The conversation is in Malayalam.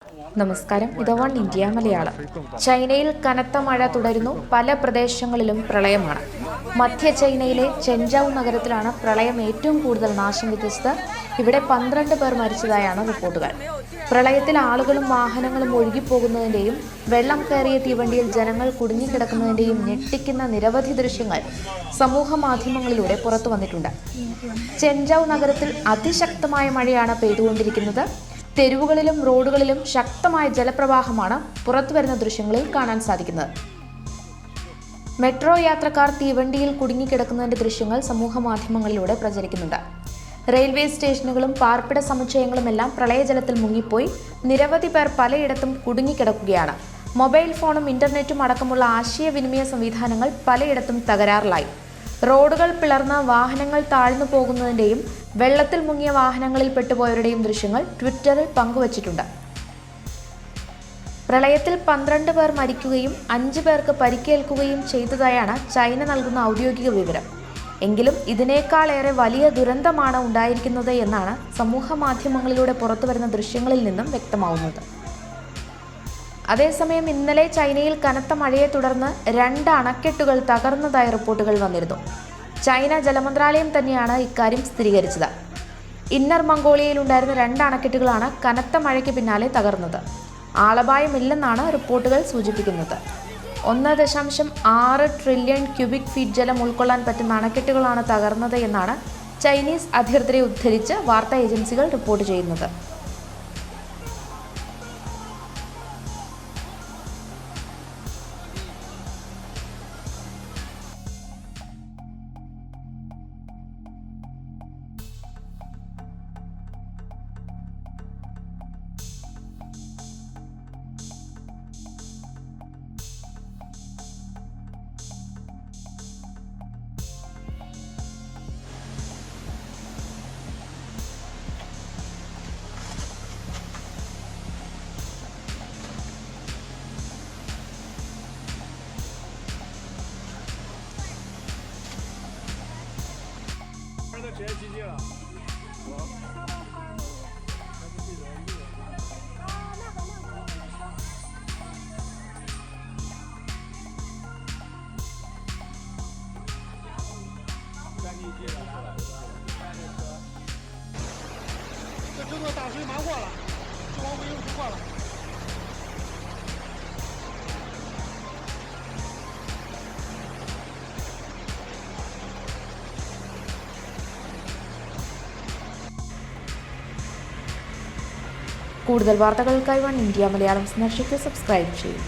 നമസ്കാരം. ഇത് ഇന്ത്യ മലയാളം. ചൈനയിൽ കനത്ത മഴ തുടരുന്നു. പല പ്രദേശങ്ങളിലും പ്രളയമാണ്. മധ്യ ചൈനയിലെ ചെൻജൗ നഗരത്തിലാണ് പ്രളയം ഏറ്റവും കൂടുതൽ നാശം വിതച്ചത്. ഇവിടെ 12 പേർ മരിച്ചതായാണ് റിപ്പോർട്ടുകൾ. പ്രളയത്തിൽ ആളുകളും വാഹനങ്ങളും ഒഴുകിപ്പോകുന്നതിന്റെയും വെള്ളം കയറിയ തീവണ്ടിയിൽ ജനങ്ങൾ കുടുങ്ങിക്കിടക്കുന്നതിന്റെയും ഞെട്ടിക്കുന്ന നിരവധി ദൃശ്യങ്ങൾ സമൂഹ മാധ്യമങ്ങളിലൂടെ പുറത്തു വന്നിട്ടുണ്ട്. ചെൻജൗ നഗരത്തിൽ അതിശക്തമായ മഴയാണ് പെയ്തുകൊണ്ടിരിക്കുന്നത്. തെരുവുകളിലും റോഡുകളിലും ശക്തമായ ജലപ്രവാഹമാണ് പുറത്തുവരുന്ന ദൃശ്യങ്ങളിൽ കാണാൻ സാധിക്കുന്നത്. മെട്രോ യാത്രക്കാർ തീവണ്ടിയിൽ കുടുങ്ങിക്കിടക്കുന്നതിന്റെ ദൃശ്യങ്ങൾ സമൂഹ മാധ്യമങ്ങളിലൂടെ പ്രചരിക്കുന്നുണ്ട്. റെയിൽവേ സ്റ്റേഷനുകളും പാർപ്പിട സമുച്ചയങ്ങളുമെല്ലാം പ്രളയജലത്തിൽ മുങ്ങിപ്പോയി. നിരവധി പേർ പലയിടത്തും കുടുങ്ങിക്കിടക്കുകയാണ്. മൊബൈൽ ഫോണും ഇന്റർനെറ്റും അടക്കമുള്ള ആശയവിനിമയ സംവിധാനങ്ങൾ പലയിടത്തും തകരാറിലായി. റോഡുകൾ പിളർന്ന് വാഹനങ്ങൾ താഴ്ന്നു പോകുന്നതിന്റെയും വെള്ളത്തിൽ മുങ്ങിയ വാഹനങ്ങളിൽ പെട്ടുപോയവരുടെയും ദൃശ്യങ്ങൾ ട്വിറ്ററിൽ പങ്കുവച്ചിട്ടുണ്ട്. പ്രളയത്തിൽ 12 പേർ മരിക്കുകയും 5 പേർക്ക് പരിക്കേൽക്കുകയും ചെയ്തതായാണ് ചൈന നൽകുന്ന ഔദ്യോഗിക വിവരം. എങ്കിലും ഇതിനേക്കാളേറെ വലിയ ദുരന്തമാണ് ഉണ്ടായിരിക്കുന്നത് എന്നാണ് സമൂഹ മാധ്യമങ്ങളിലൂടെ പുറത്തുവരുന്ന ദൃശ്യങ്ങളിൽ നിന്നും വ്യക്തമാവുന്നത്. അതേസമയം ഇന്നലെ ചൈനയിൽ കനത്ത മഴയെ തുടർന്ന് 2 അണക്കെട്ടുകൾ തകർന്നതായി റിപ്പോർട്ടുകൾ വന്നിരുന്നു. ചൈന ജലമന്ത്രാലയം തന്നെയാണ് ഇക്കാര്യം സ്ഥിരീകരിച്ചത്. ഇന്നർ മംഗോളിയയിൽ ഉണ്ടായിരുന്ന 2 അണക്കെട്ടുകളാണ് കനത്ത മഴയ്ക്ക് പിന്നാലെ തകർന്നത്. ആളപായമില്ലെന്നാണ് റിപ്പോർട്ടുകൾ സൂചിപ്പിക്കുന്നത്. 1.6 ട്രില്യൺ ക്യൂബിക് ഫീറ്റ് ജലം ഉൾക്കൊള്ളാൻ പറ്റുന്ന അണക്കെട്ടുകളാണ് തകർന്നത് എന്നാണ് ചൈനീസ് അധികൃതരെ ഉദ്ധരിച്ച് വാർത്താ ഏജൻസികൾ റിപ്പോർട്ട് ചെയ്യുന്നത്.谁机器了？这整个大水漫过了，就往尾出过了。കൂടുതൽ വാർത്തകൾക്കായി ഇന്ത്യ മലയാളം സന്ദർശിക്കുക, സബ്സ്ക്രൈബ് ചെയ്യും.